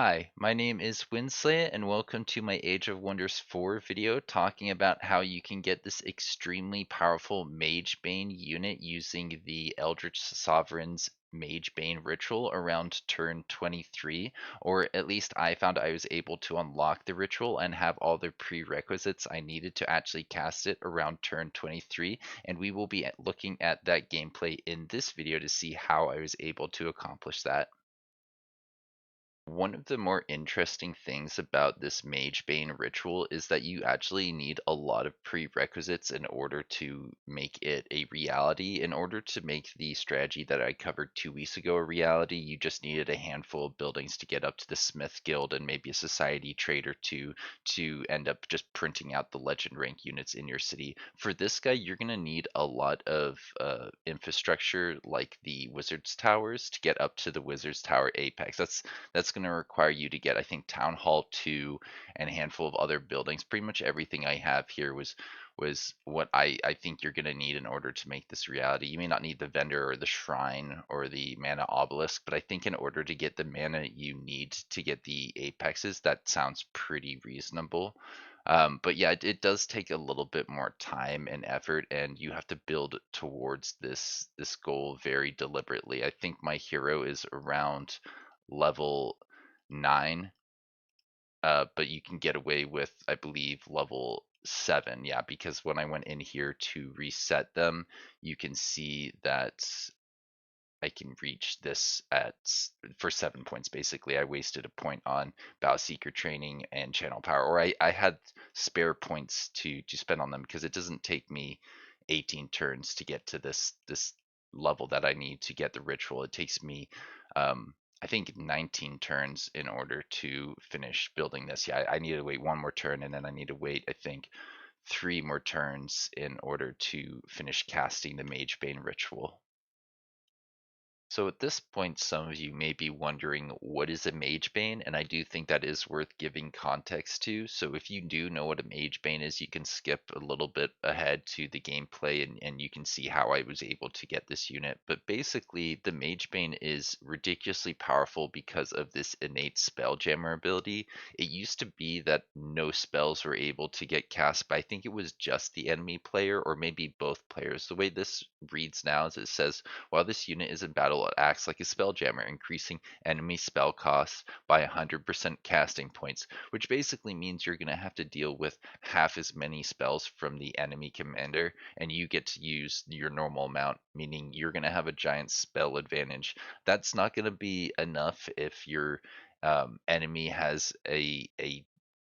Hi, my name is Winsley, and welcome to my Age of Wonders 4 video talking about how you can get this extremely powerful Mage Bane unit using the Eldritch Sovereign's Mage Bane ritual around turn 23, or at least I found I was able to unlock the ritual and have all the prerequisites I needed to actually cast it around turn 23, and we will be looking at that gameplay in this video to see how I was able to accomplish that. One of the more interesting things about this Mage Bane ritual is that you actually need a lot of prerequisites in order to make it a reality. In order to make the strategy that I covered 2 weeks ago a reality, you just needed a handful of buildings to get up to the Smith Guild and maybe a society trait or two to end up just printing out the legend rank units in your city. For this guy, you're going to need a lot of infrastructure like the Wizard's Towers to get up to the Wizard's Tower apex. That's going to require you to get, I think, Town Hall 2 and a handful of other buildings. Pretty much everything I have here was what I think you're going to need in order to make this reality. You may not need the vendor or the shrine or the mana obelisk, but I think in order to get the mana you need to get the apexes, that sounds pretty reasonable. But yeah, it does take a little bit more time and effort, and you have to build towards this goal very deliberately. I think my hero is around level 9, but you can get away with, I believe, level 7. Yeah, because when I went in here to reset them, you can see that I can reach this at for 7 points. Basically, I wasted a point on Bow Seeker training and channel power, or I had spare points to spend on them because it doesn't take me 18 turns to get to this level that I need to get the ritual. It takes me I think 19 turns in order to finish building this. Yeah, I need to wait one more turn, and then I need to wait, I think, 3 more turns in order to finish casting the Mage Bane ritual. So at this point, some of you may be wondering, what is a Mage Bane? And I do think that is worth giving context to. So if you do know what a Mage Bane is, you can skip a little bit ahead to the gameplay and you can see how I was able to get this unit. But basically, the Mage Bane is ridiculously powerful because of this innate Spelljammer ability. It used to be that no spells were able to get cast, but I think it was just the enemy player or maybe both players. The way this reads now is it says, while this unit is in battle, it acts like a Spelljammer, increasing enemy spell costs by 100% casting points, which basically means you're going to have to deal with half as many spells from the enemy commander, and you get to use your normal amount, meaning you're going to have a giant spell advantage. That's not going to be enough if your enemy has a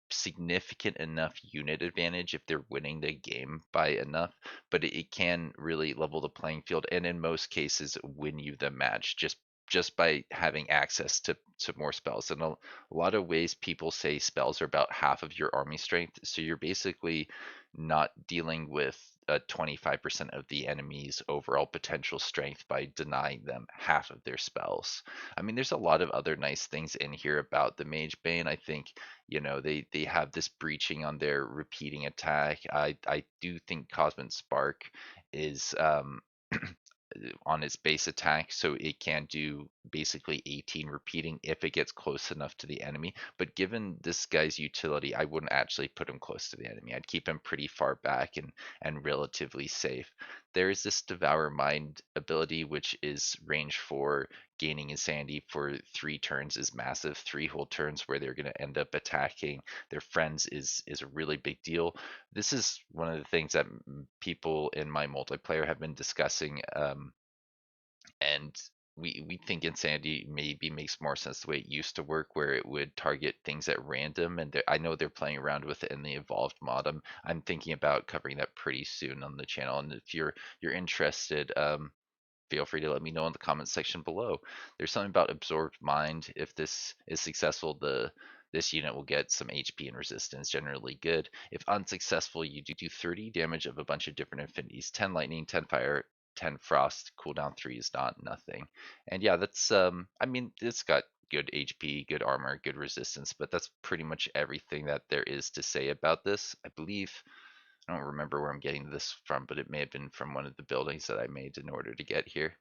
significant enough unit advantage if they're winning the game by enough, but it can really level the playing field and in most cases win you the match just by having access to more spells. In a lot of ways, people say spells are about half of your army strength, so you're basically not dealing with 25% of the enemy's overall potential strength by denying them half of their spells. I mean, there's a lot of other nice things in here about the Mage Bane. I think, they have this breaching on their repeating attack. I do think Cosmic Spark is on its base attack, so it can do basically 18 repeating if it gets close enough to the enemy. But given this guy's utility, I wouldn't actually put him close to the enemy. I'd keep him pretty far back and relatively safe. There is this Devour Mind ability, which is range 4, gaining insanity for 3 turns is massive. 3 whole turns where they're going to end up attacking their friends is a really big deal. This is one of the things that people in my multiplayer have been discussing, and we think Insanity maybe makes more sense the way it used to work, where it would target things at random. And I know they're playing around with it in the evolved mod. I'm thinking about covering that pretty soon on the channel. And if you're interested, feel free to let me know in the comments section below. There's something about Absorbed Mind. If this is successful, this unit will get some HP and resistance, generally good. If unsuccessful, you do 30 damage of a bunch of different affinities: 10 lightning, 10 fire, 10 frost. Cooldown 3 is not nothing. And yeah, that's I mean, it's got good HP, good armor, good resistance, but that's pretty much everything that there is to say about this. I believe, I don't remember where I'm getting this from, but it may have been from one of the buildings that I made in order to get here.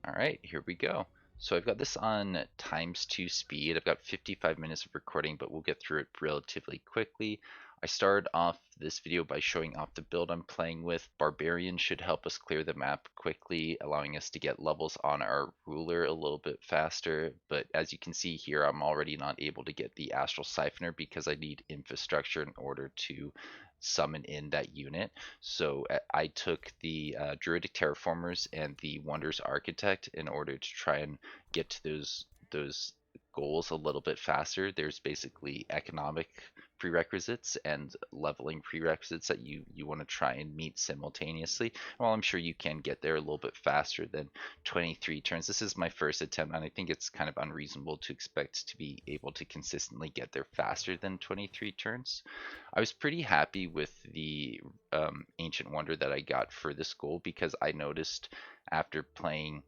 All right, here we go. So I've got this on ×2 speed. I've got 55 minutes of recording, but we'll get through it relatively quickly. I started off this video by showing off the build I'm playing with. Barbarian should help us clear the map quickly, allowing us to get levels on our ruler a little bit faster. But as you can see here, I'm already not able to get the Astral Siphoner because I need infrastructure in order to summon in that unit. So I took the Druidic Terraformers and the Wonders Architect in order to try and get to those goals a little bit faster. There's basically economic prerequisites and leveling prerequisites that you want to try and meet simultaneously. Well, I'm sure you can get there a little bit faster than 23 turns. This is my first attempt, and I think it's kind of unreasonable to expect to be able to consistently get there faster than 23 turns. I was pretty happy with the Ancient Wonder that I got for this goal because I noticed after playing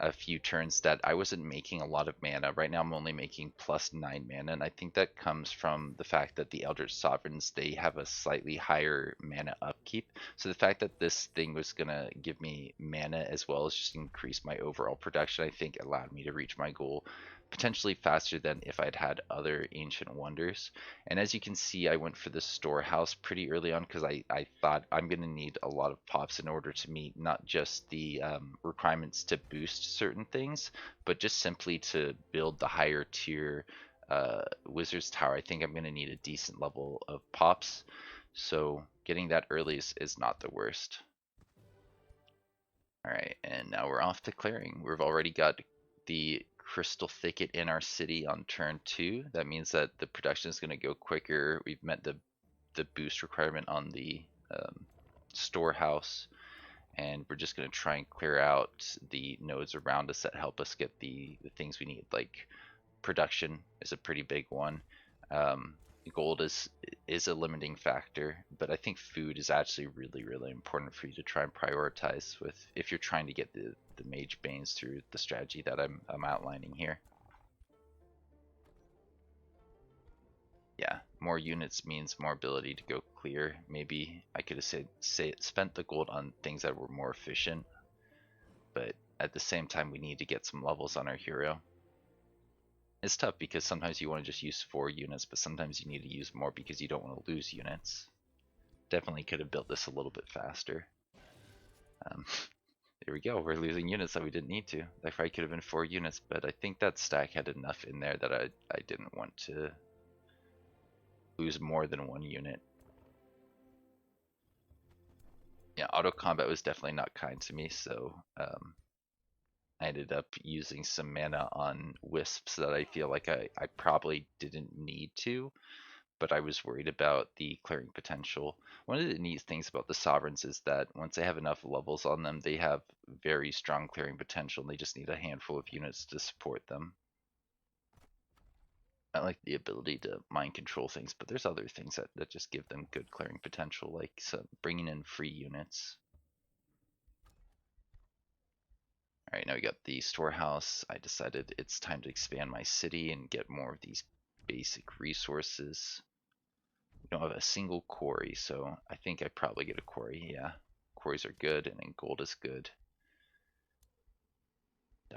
a few turns that I wasn't making a lot of mana. Right now I'm only making +9 mana, and I think that comes from the fact that the Eldritch Sovereigns, they have a slightly higher mana upkeep. So the fact that this thing was gonna give me mana as well as just increase my overall production, I think allowed me to reach my goal potentially faster than if I'd had other Ancient Wonders. And as you can see, I went for the storehouse pretty early on because I thought I'm going to need a lot of pops in order to meet not just the requirements to boost certain things, but just simply to build the higher tier Wizard's Tower. I think I'm going to need a decent level of pops, so getting that early is not the worst. Alright, and now we're off to clearing. We've already got the Crystal Thicket in our city on turn 2. That means that the production is going to go quicker. We've met the boost requirement on the storehouse, and we're just going to try and clear out the nodes around us that help us get the things we need. Like production is a pretty big one. Gold is a limiting factor, but I think food is actually really important for you to try and prioritize with if you're trying to get the Mage Banes through the strategy that I'm outlining here. Yeah, more units means more ability to go clear. Maybe I could have spent the gold on things that were more efficient, but at the same time we need to get some levels on our hero. It's tough because sometimes you want to just use 4 units, but sometimes you need to use more because you don't want to lose units. Definitely could have built this a little bit faster. There we go, we're losing units that we didn't need to. That probably could have been 4 units, but I think that stack had enough in there that I didn't want to lose more than 1 unit. Yeah, auto combat was definitely not kind to me, so I ended up using some mana on wisps that I feel like I probably didn't need to, but I was worried about the clearing potential. One of the neat things about the Sovereigns is that once they have enough levels on them, they have very strong clearing potential, and they just need a handful of units to support them. I like the ability to mind control things, but there's other things that just give them good clearing potential, like bringing in free units. Alright, now we got the storehouse. I decided it's time to expand my city and get more of these basic resources. We don't have a single quarry, so I think I probably get a quarry. Yeah, quarries are good, and then gold is good.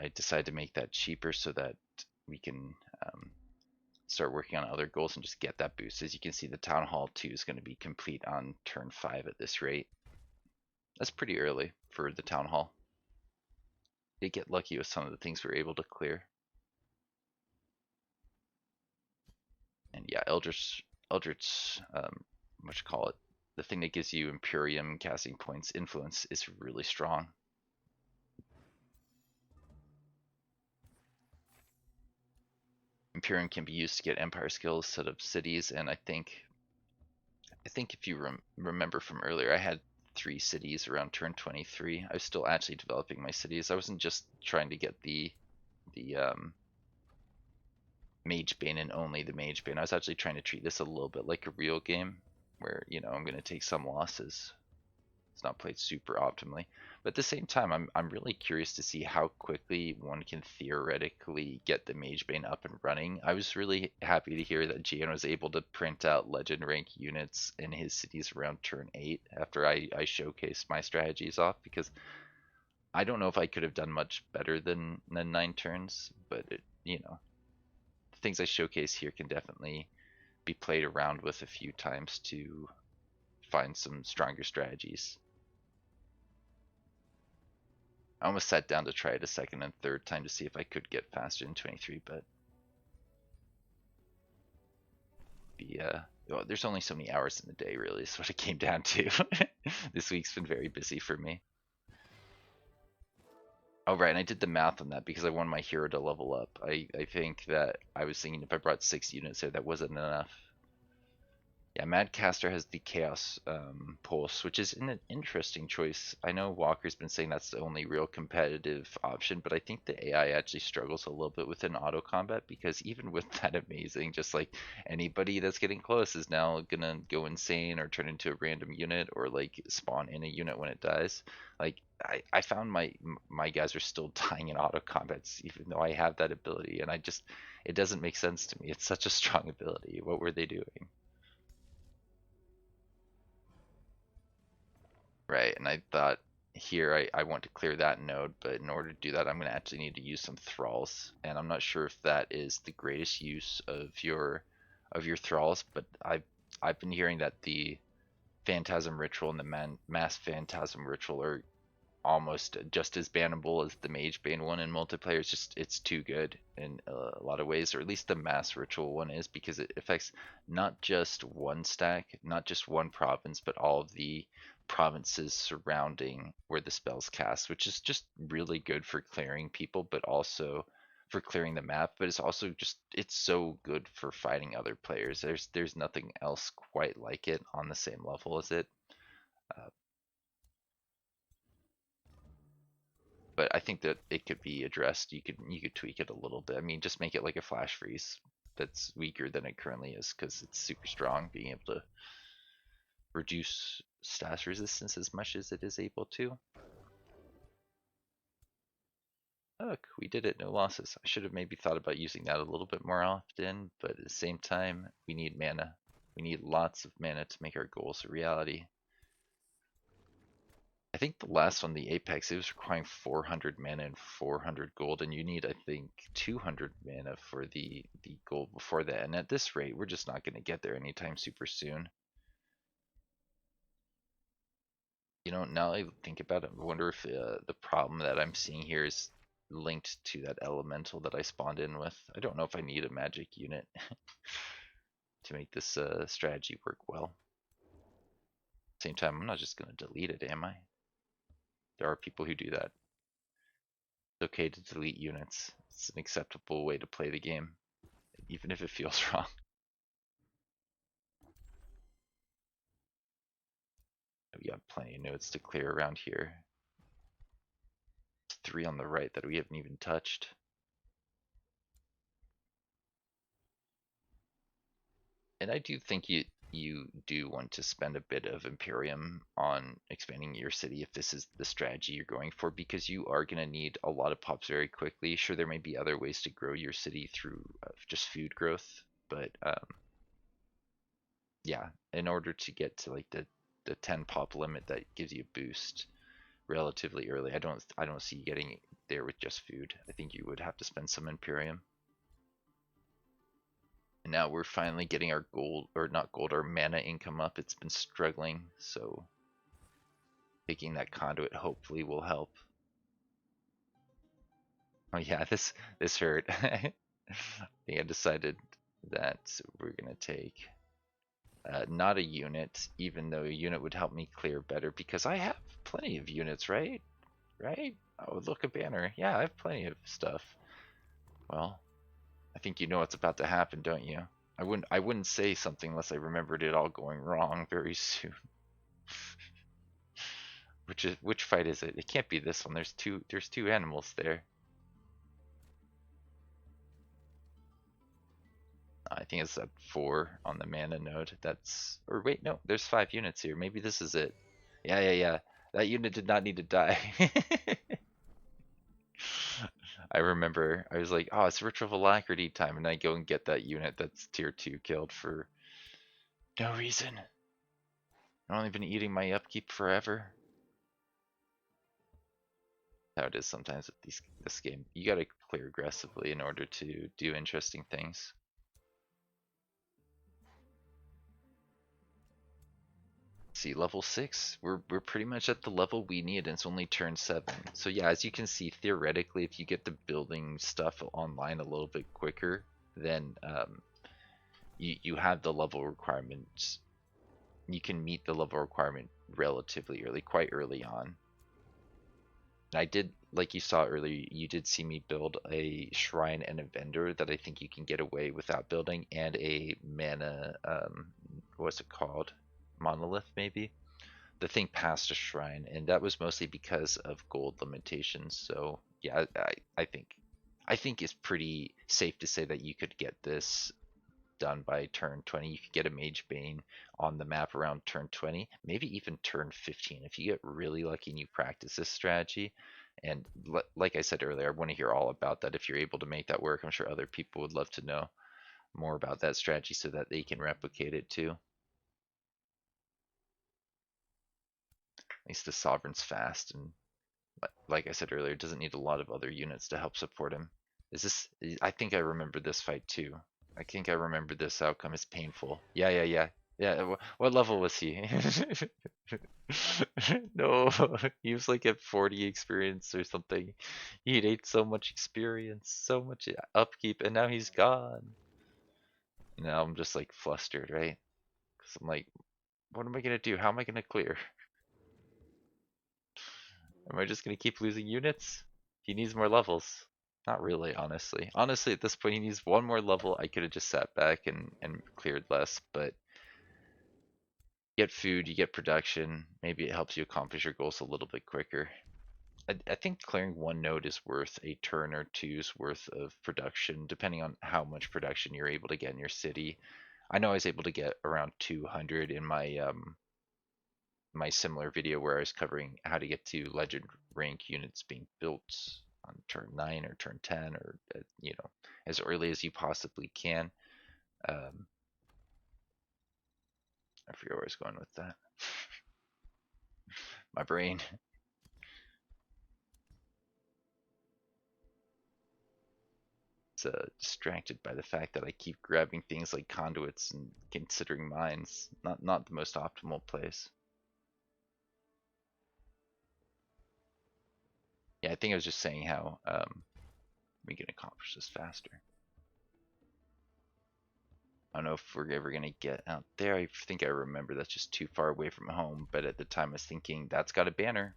I decided to make that cheaper so that we can start working on other goals and just get that boost. As you can see, the Town Hall 2 is going to be complete on turn 5 at this rate. That's pretty early for the Town Hall. They get lucky with some of the things we were able to clear. And yeah, Eldritch, what you call it? The thing that gives you Imperium casting points influence is really strong. Imperium can be used to get Empire skills instead of cities, and I think if you remember from earlier, I had 3 cities around turn 23. I was still actually developing my cities. I wasn't just trying to get the Mage Bane and only the Mage Bane. I was actually trying to treat this a little bit like a real game where, you know, I'm going to take some losses. It's not played super optimally. But at the same time, I'm really curious to see how quickly one can theoretically get the Mage Bane up and running. I was really happy to hear that Gian was able to print out legend rank units in his cities around turn 8 after I showcased my strategies off, because I don't know if I could have done much better than 9 turns, but the things I showcase here can definitely be played around with a few times to find some stronger strategies. I almost sat down to try it a second and third time to see if I could get faster than 23, but well, there's only so many hours in the day, really, is what it came down to. This week's been very busy for me. Oh, right, and I did the math on that because I wanted my hero to level up. I think that I was thinking if I brought 6 units there, that wasn't enough. Yeah, Madcaster has the Chaos Pulse, which is an interesting choice. I know Walker's been saying that's the only real competitive option, but I think the AI actually struggles a little bit within auto combat because even with that amazing, just like anybody that's getting close is now gonna go insane or turn into a random unit or like spawn in a unit when it dies. Like I found my guys are still dying in auto combats even though I have that ability, and it doesn't make sense to me. It's such a strong ability. What were they doing? Right, and I thought here I want to clear that node, but in order to do that, I'm going to actually need to use some thralls, and I'm not sure if that is the greatest use of your thralls, but I've been hearing that the Phantasm Ritual and the Mass Phantasm Ritual are almost just as bannable as the Mage Bane one in multiplayer. It's too good in a lot of ways, or at least the Mass Ritual one is, because it affects not just one stack, not just one province, but all of the provinces surrounding where the spell's cast, which is just really good for clearing people, but also for clearing the map. But it's also it's so good for fighting other players. There's nothing else quite like it on the same level as it. Uh, but I think that it could be addressed. You could tweak it a little bit. I mean, just make it like a flash freeze that's weaker than it currently is because it's super strong, being able to reduce status resistance as much as it is able to. Look, we did it, no losses. I should have maybe thought about using that a little bit more often, but at the same time, we need mana. We need lots of mana to make our goals a reality. I think the last one, the Apex, it was requiring 400 mana and 400 gold, and you need, I think, 200 mana for the gold before that. And at this rate, we're just not going to get there anytime super soon. Now I think about it, I wonder if the problem that I'm seeing here is linked to that elemental that I spawned in with. I don't know if I need a magic unit to make this strategy work well. Same time, I'm not just going to delete it, am I? There are people who do that. It's okay to delete units. It's an acceptable way to play the game, even if it feels wrong. We got plenty of nodes to clear around here. There's 3 on the right that we haven't even touched. And I do think you do want to spend a bit of Imperium on expanding your city if this is the strategy you're going for, because you are going to need a lot of pops very quickly. Sure, there may be other ways to grow your city through just food growth, but yeah, in order to get to like the 10 pop limit that gives you a boost relatively early, I don't see you getting there with just food. I think you would have to spend some Imperium. And now we're finally getting our gold, or not gold, our mana income up. It's been struggling, so taking that conduit hopefully will help. Oh yeah, this hurt. I think I decided that we're gonna take not a unit, even though a unit would help me clear better because I have plenty of units, right? Right? Oh, look, a banner. Yeah, I have plenty of stuff. Well, I think you know what's about to happen, don't you? I wouldn't say something unless I remembered it all going wrong very soon. Which fight is it? It can't be this one. There's two animals there. I think it's at 4 on the mana node. That's, or wait, no, there's 5 units here. Maybe this is it. Yeah, yeah, yeah. That unit did not need to die. I remember I was like, oh, it's Ritual of Alacrity time, and I go and get that unit that's tier 2 killed for no reason. I've only been eating my upkeep forever. How it is sometimes with this game. You gotta clear aggressively in order to do interesting things. See, level 6, we're pretty much at the level we need, and it's only turn 7. So yeah, as you can see, theoretically, if you get the building stuff online a little bit quicker, then you have the level requirements. You can meet the level requirement relatively early, quite early on. I did, like you saw earlier, you did see me build a shrine and a vendor that I think you can get away without building, and a mana, what's it called? Monolith, maybe? The thing past a shrine, and that was mostly because of gold limitations. So yeah, I think it's pretty safe to say that you could get this done by turn 20. You could get a Mage Bane on the map around turn 20, maybe even turn 15 if you get really lucky and you practice this strategy. And like I said earlier, I want to hear all about that. If you're able to make that work, I'm sure other people would love to know more about that strategy so that they can replicate it too. At least the Sovereign's fast, and like I said earlier, doesn't need a lot of other units to help support him. Is this? I think I remember this fight too. I think I remember this outcome is painful. Yeah. What level was he? No, he was like at 40 experience or something. He'd ate so much experience, so much upkeep, and now he's gone. Now I'm just like flustered, right? Because I'm like, what am I gonna do? How am I gonna clear? Am I just gonna keep losing units? He needs more levels. Not really, honestly. Honestly, at this point, he needs one more level. I could have just sat back and cleared less, but you get food, you get production. Maybe it helps you accomplish your goals a little bit quicker. I think clearing one node is worth a turn or two's worth of production, depending on how much production you're able to get in your city. I know I was able to get around 200 in my similar video where I was covering how to get to legend rank units being built on turn 9 or turn 10, or as early as you possibly can. I forget where I was going with that. My brain. It's distracted by the fact that I keep grabbing things like conduits and considering mines. Not the most optimal place. Yeah, I think I was just saying how we can accomplish this faster. I don't know if we're ever gonna get out there. I think I remember that's just too far away from home, but at the time I was thinking that's got a banner.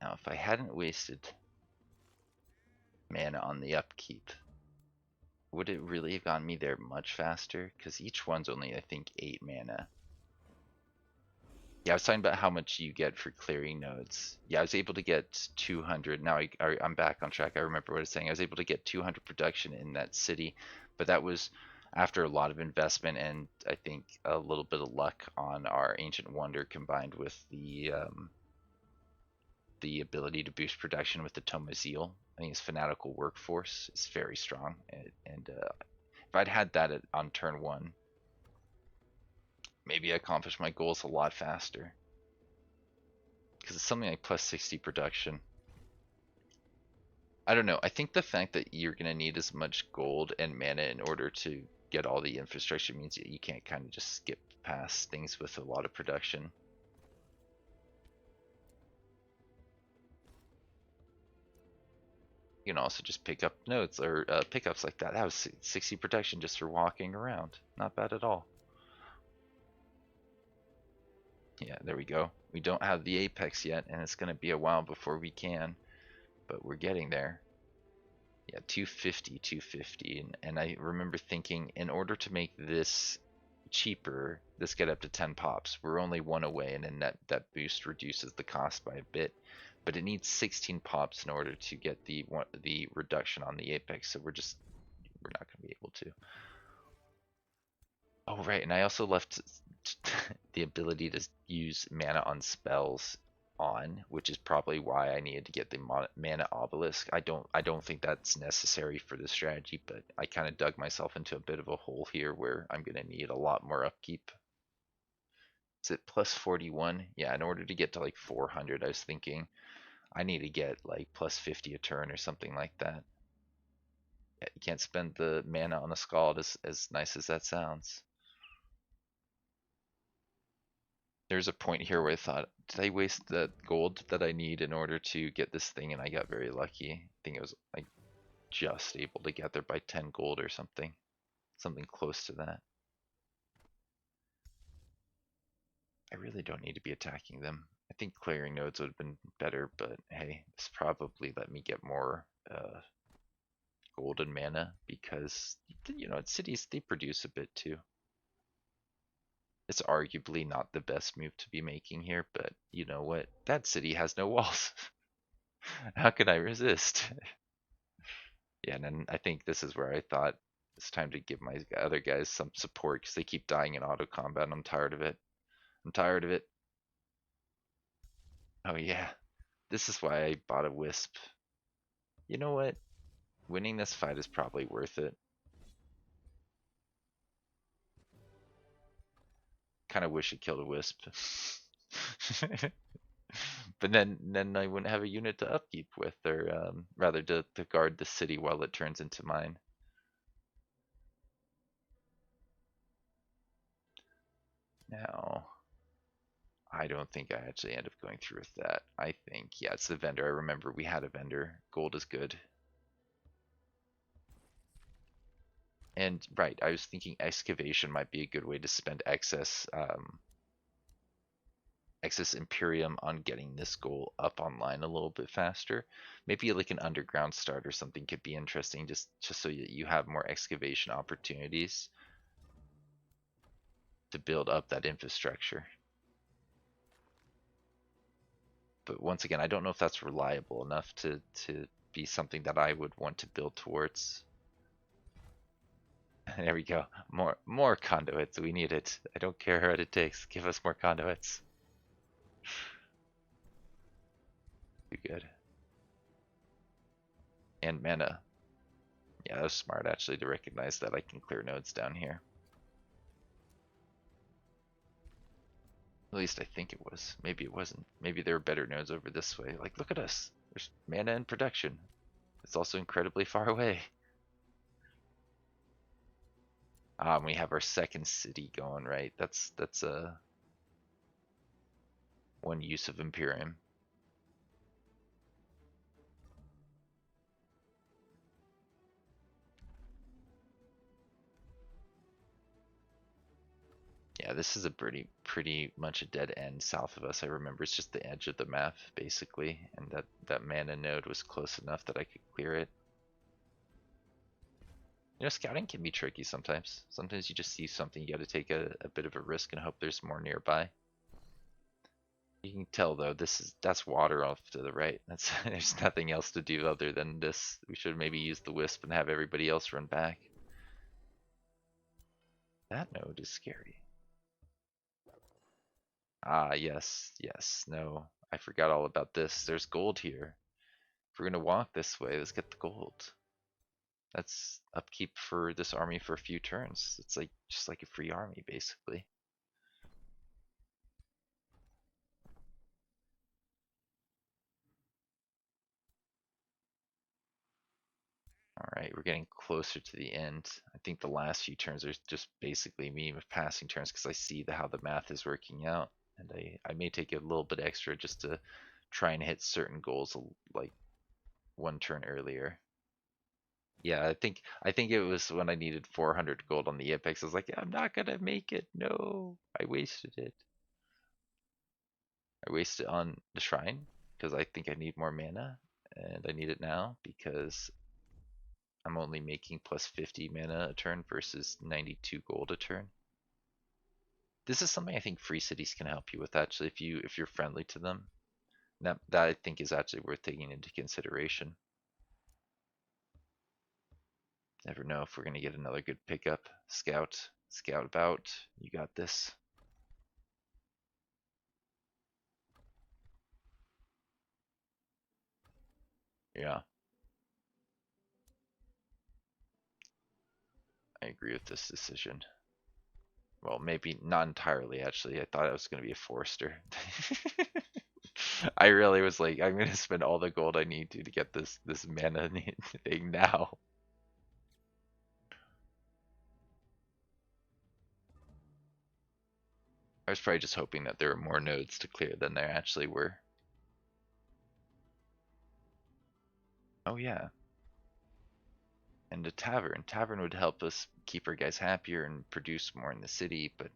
Now if I hadn't wasted mana on the upkeep, would it really have gotten me there much faster? Because each one's only, I think, 8 mana. Yeah, I was talking about how much you get for clearing nodes. Yeah, I was able to get 200. Now I'm back on track. I remember what I was saying. I was able to get 200 production in that city, but that was after a lot of investment and I think a little bit of luck on our Ancient Wonder combined with the ability to boost production with the Tome of Zeal. I think his fanatical workforce is very strong, and if I'd had that on turn 1, maybe I accomplished my goals a lot faster. Because it's something like plus 60 production. I don't know. I think the fact that you're going to need as much gold and mana in order to get all the infrastructure means that you can't kind of just skip past things with a lot of production. You can also just pick up nodes or pickups like that. That was 60 production just for walking around. Not bad at all. Yeah, there we go. We don't have the apex yet, and it's going to be a while before we can, but we're getting there. Yeah, 250, and I remember thinking in order to make this cheaper, this get up to 10 pops, we're only 1 away, and then that boost reduces the cost by a bit, but it needs 16 pops in order to get the reduction on the apex, so we're not going to be able to. Oh right, and I also left the ability to use mana on spells on, which is probably why I needed to get the mana obelisk. I don't think that's necessary for the strategy, but I kind of dug myself into a bit of a hole here where I'm gonna need a lot more upkeep. Is it plus 41? Yeah, in order to get to like 400, I was thinking I need to get like plus 50 a turn or something like that. Yeah, you can't spend the mana on a Scald as nice as that sounds. There's a point here where I thought, did I waste the gold that I need in order to get this thing? And I got very lucky. I think it was like just able to get there by 10 gold or something. Something close to that. I really don't need to be attacking them. I think clearing nodes would have been better, but hey, this probably let me get more golden mana because, you know, cities, they produce a bit too. It's arguably not the best move to be making here, but you know what? That city has no walls. How can I resist? Yeah, and then I think this is where I thought it's time to give my other guys some support because they keep dying in auto combat and I'm tired of it. I'm tired of it. Oh yeah, this is why I bought a Wisp. You know what? Winning this fight is probably worth it. Kind of wish it killed a Wisp. But then I wouldn't have a unit to upkeep with, or rather to guard the city while it turns into mine. Now, I don't think I actually end up going through with that. I think, yeah, it's the vendor. I remember we had a vendor. Gold is good. And right, I was thinking excavation might be a good way to spend excess Imperium on getting this goal up online a little bit faster. Maybe like an underground start or something could be interesting, just so that you have more excavation opportunities to build up that infrastructure. But once again, I don't know if that's reliable enough to be something that I would want to build towards. There we go. More conduits. We need it. I don't care what it takes. Give us more conduits. Be good. And mana. Yeah, that was smart actually to recognize that I can clear nodes down here. At least I think it was. Maybe it wasn't. Maybe there were better nodes over this way. Like, look at us. There's mana and production. It's also incredibly far away. And we have our second city going, right? That's one use of Imperium. Yeah, this is a pretty much a dead end south of us. I remember it's just the edge of the map basically, and that mana node was close enough that I could clear it. You know, scouting can be tricky sometimes. Sometimes you just see something, you got to take a bit of a risk and hope there's more nearby. You can tell though, that's water off to the right. That's there's nothing else to do other than this. We should maybe use the wisp and have everybody else run back. That node is scary. Ah, yes, yes. No, I forgot all about this. There's gold here. If we're gonna walk this way, let's get the gold. That's upkeep for this army for a few turns. It's like just like a free army, basically. Alright, we're getting closer to the end. I think the last few turns are just basically me with passing turns because I see how the math is working out. And I may take a little bit extra just to try and hit certain goals like one turn earlier. Yeah, I think it was when I needed 400 gold on the Apex. I was like, I'm not gonna make it. No, I wasted it. I wasted it on the Shrine because I think I need more mana, and I need it now because I'm only making plus 50 mana a turn versus 92 gold a turn. This is something I think free cities can help you with actually if you're friendly to them. That I think is actually worth taking into consideration. Never know if we're gonna get another good pickup. Scout about. You got this. Yeah, I agree with this decision. Well, maybe not entirely, actually. I thought I was going to be a forester. I really was like, I'm going to spend all the gold I need to get this mana thing now. I was probably just hoping that there were more nodes to clear than there actually were. Oh yeah, and a tavern. Tavern would help us keep our guys happier and produce more in the city, but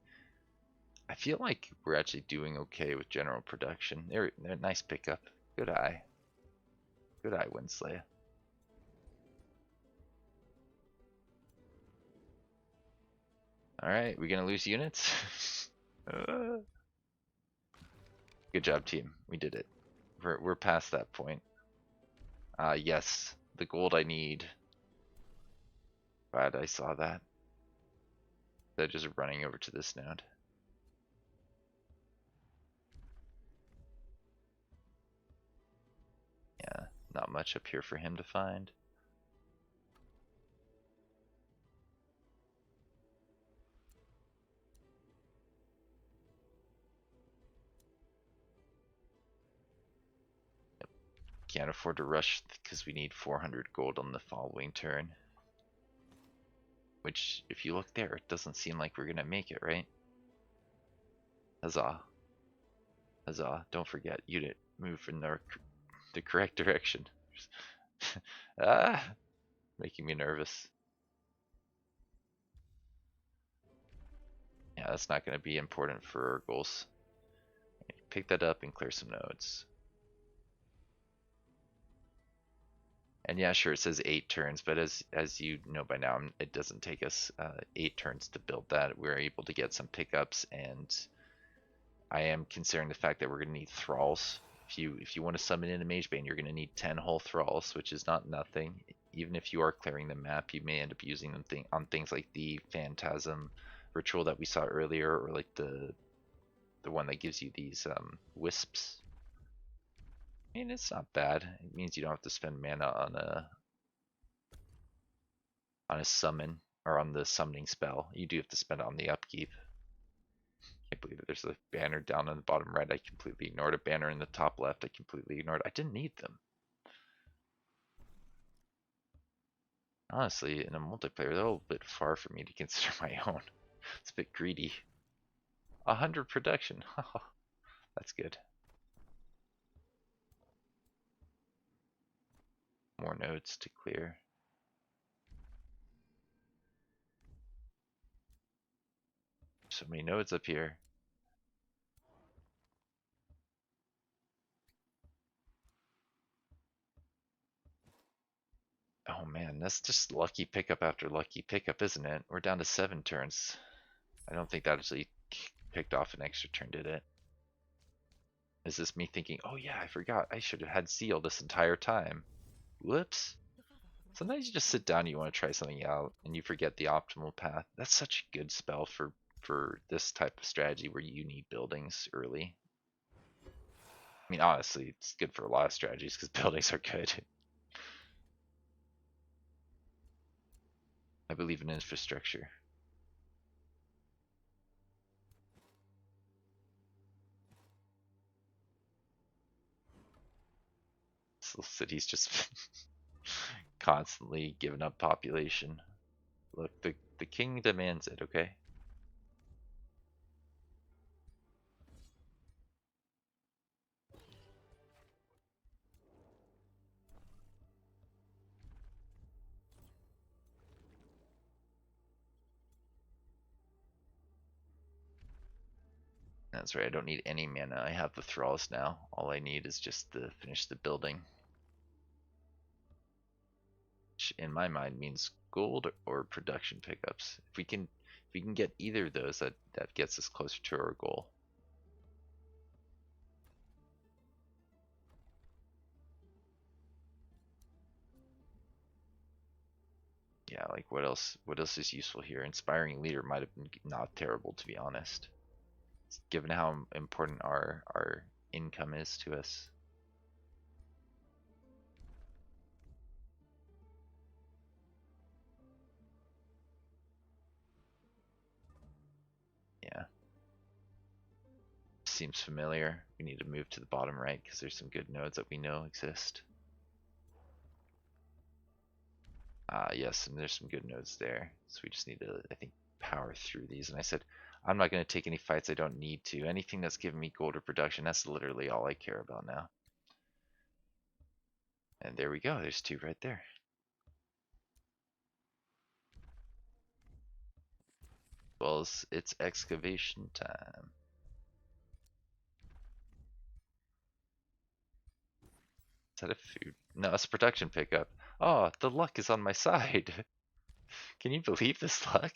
I feel like we're actually doing okay with general production. They're a nice pickup. Good eye. Good eye, Winsley. Alright, we gonna lose units? Uh, Good job, team. We did it. We're past that point. Yes, the gold I need. Glad I saw that. They're just running over to this node. Yeah, not much up here for him to find. Can't afford to rush because we need 400 gold on the following turn. Which, if you look there, it doesn't seem like we're gonna make it, right? Huzzah. Huzzah. Don't forget, unit, move in the correct direction. Ah, making me nervous. Yeah, that's not gonna be important for our goals. Pick that up and clear some nodes. And yeah, sure, it says 8 turns, but as you know by now, it doesn't take us 8 turns to build that. We're able to get some pickups, and I am considering the fact that we're going to need thralls. If you want to summon in a Mage Bane, you're going to need 10 whole thralls, which is not nothing. Even if you are clearing the map, you may end up using them on things like the Phantasm ritual that we saw earlier, or like the one that gives you these wisps. I mean, it's not bad. It means you don't have to spend mana on a summon or on the summoning spell. You do have to spend it on the upkeep. Can't believe it. There's a banner down on the bottom right. I completely ignored a banner in the top left. I completely ignored. I didn't need them. Honestly, in a multiplayer, they're a little bit far for me to consider my own. It's a bit greedy. 100 production. That's good. More nodes to clear. So many nodes up here. Oh man, that's just lucky pickup after lucky pickup, isn't it? We're down to 7 turns. I don't think that actually picked off an extra turn, did it? Is this me thinking, oh yeah, I forgot, I should have had Seal this entire time. Whoops. Sometimes you just sit down and you want to try something out and you forget the optimal path. That's such a good spell for this type of strategy where you need buildings early. I mean, honestly, it's good for a lot of strategies because buildings are good. I believe in infrastructure. So the city's just constantly giving up population. Look, the king demands it, okay? That's right, I don't need any mana. I have the thralls now. All I need is just to finish the building. Which in my mind means gold or production pickups. If we can get either of those, that gets us closer to our goal. Yeah, like what else is useful here? Inspiring leader might have been not terrible, to be honest, given how important our income is to us. seems familiar. We need to move to the bottom right because there's some good nodes that we know exist. Yes, and there's some good nodes there. So we just need to, I think, power through these. And I said, I'm not going to take any fights I don't need to. Anything that's giving me gold or production, that's literally all I care about now. And there we go. There's 2 right there. Well, it's excavation time. Is that a food? No, it's a production pickup. Oh, the luck is on my side. Can you believe this luck?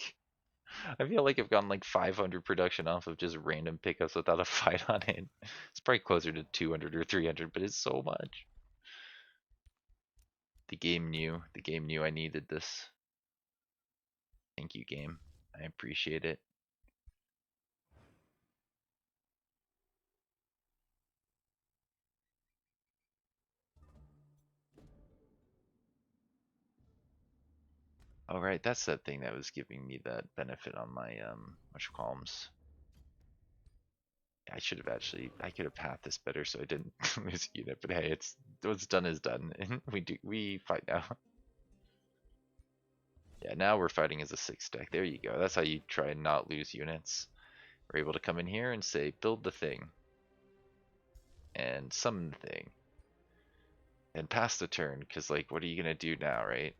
I feel like I've gotten like 500 production off of just random pickups without a fight on it. It's probably closer to 200 or 300, but it's so much. The game knew. The game knew I needed this. Thank you, game. I appreciate it. Alright, that's that thing that was giving me that benefit on my, whatchamacallums. I should have I could have pathed this better so I didn't lose a unit, but hey, it's what's done is done. we fight now. Yeah, now we're fighting as a 6 deck. There you go. That's how you try and not lose units. We're able to come in here and say, build the thing. And summon the thing. And pass the turn, because, like, what are you going to do now, right?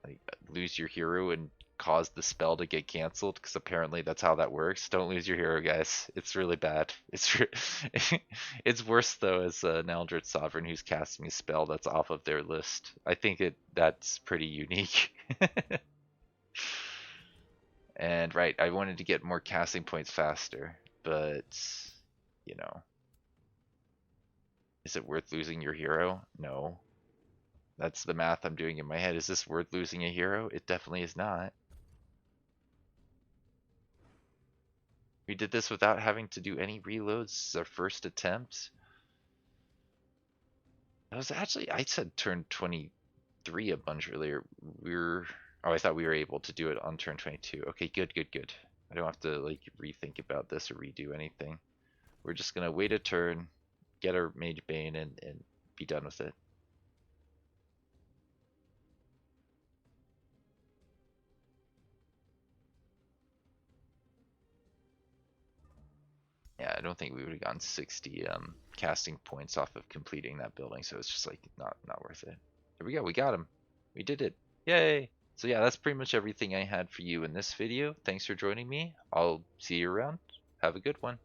Like, lose your hero and cause the spell to get canceled, because apparently that's how that works. Don't lose your hero, guys. It's really bad. It's worse, though, as an Eldritch Sovereign who's casting a spell that's off of their list. I think that's pretty unique. And right, I wanted to get more casting points faster, but you know, is it worth losing your hero? No. That's the math I'm doing in my head. Is this worth losing a hero? It definitely is not. We did this without having to do any reloads. This is our first attempt. That was actually, I said turn 23 a bunch earlier. Oh, I thought we were able to do it on turn 22. Okay, good, good, good. I don't have to like rethink about this or redo anything. We're just gonna wait a turn, get our Mage Bane, and be done with it. Yeah, I don't think we would have gotten 60 casting points off of completing that building, so it's just like not worth it. There we go, we got him. We did it. Yay! So yeah, that's pretty much everything I had for you in this video. Thanks for joining me. I'll see you around. Have a good one.